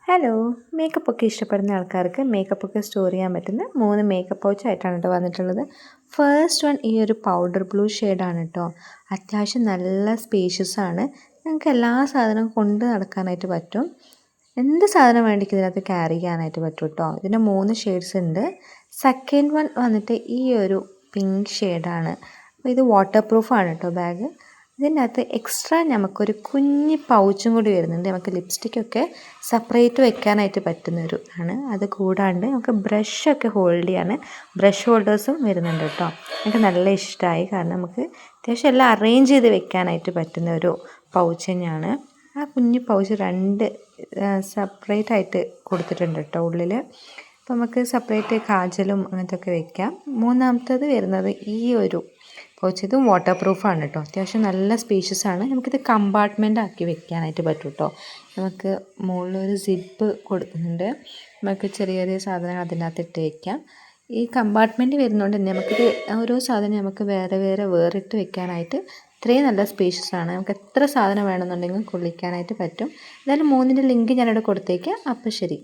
Hello, മേക്കപ്പൊക്കെ ഇഷ്ടപ്പെടുന്ന ആൾക്കാർക്ക് മേക്കപ്പൊക്കെ store ചെയ്യാൻ പറ്റുന്ന 3 മേക്കപ്പ് പൗച്ചായിട്ടാണ് കേട്ടോ വന്നിട്ടുള്ളത്. ഫസ്റ്റ് വൺ ഈ ഒരു പൗഡർ ബ്ലൂ ഷെയ്ഡാണ് കേട്ടോ. അത്യാവശ്യം നല്ല സ്പേഷ്യസ് ആണ്. നിങ്ങൾക്ക് എല്ലാ സാധനവും കൊണ്ട് നടക്കാനായിട്ട് പറ്റും. എന്ത് സാധനം വേണ്ടിക്കും ഇതിനകത്ത് ക്യാരി ചെയ്യാനായിട്ട് പറ്റും കേട്ടോ. ഇതിൻ്റെ 3 ഷെയ്ഡ്സ് ഉണ്ട്. സെക്കൻഡ് വൺ വന്നിട്ട് ഈ ഒരു പിങ്ക് ഷെയ്ഡാണ്. അപ്പോൾ ഇത് വാട്ടർ പ്രൂഫാണ് കേട്ടോ ബാഗ്. ഇതിനകത്ത് എക്സ്ട്രാ നമുക്കൊരു കുഞ്ഞ് പൗച്ചും കൂടി വരുന്നുണ്ട്. നമുക്ക് ലിപ്സ്റ്റിക്കൊക്കെ സെപ്പറേറ്റ് വെക്കാനായിട്ട് പറ്റുന്നൊരു ആണ്. അത് കൂടാണ്ട് നമുക്ക് ബ്രഷൊക്കെ ഹോൾഡ് ചെയ്യാൻ ബ്രഷ് ഹോൾഡേഴ്സും വരുന്നുണ്ട് കേട്ടോ. എനിക്ക് നല്ല ഇഷ്ടമായി, കാരണം നമുക്ക് അത്യാവശ്യം എല്ലാം അറേഞ്ച് ചെയ്ത് വെക്കാനായിട്ട് പറ്റുന്ന ഒരു പൗച്ച് തന്നെയാണ്. ആ കുഞ്ഞ് പൗച്ച് 2 സെപ്പറേറ്റ് ആയിട്ട് കൊടുത്തിട്ടുണ്ട് കേട്ടോ ഉള്ളിൽ. അപ്പോൾ നമുക്ക് സെപ്പറേറ്റ് കാജലും അങ്ങനത്തെ ഒക്കെ വെക്കാം. മൂന്നാമത്തത് വരുന്നത് ഈ ഒരു പൗച്ച്. ഇതും വാട്ടർ പ്രൂഫാണ് കേട്ടോ. അത്യാവശ്യം നല്ല സ്പേഷ്യസ് ആണ്. നമുക്കിത് കമ്പാർട്ട്മെൻ്റ് ആക്കി വെക്കാനായിട്ട് പറ്റും കേട്ടോ. നമുക്ക് മുകളിലൊരു സിപ്പ് കൊടുക്കുന്നുണ്ട്. നമുക്ക് ചെറിയ ചെറിയ സാധനങ്ങൾ അതിനകത്ത് ഇട്ട് വയ്ക്കാം. ഈ കമ്പാർട്ട്മെൻറ്റ് വരുന്നതുകൊണ്ട് തന്നെ നമുക്കിത് ഓരോ സാധനം നമുക്ക് വേറിട്ട് വെക്കാനായിട്ട് ഇത്രയും നല്ല സ്പേഷ്യസ് ആണ്. നമുക്ക് എത്ര സാധനം വേണമെന്നുണ്ടെങ്കിലും കൊള്ളിക്കാനായിട്ട് പറ്റും. എന്തായാലും 3ൻ്റെ ലിങ്ക് ഞാനിവിടെ കൊടുത്തേക്കാം. അപ്പോൾ ശരി.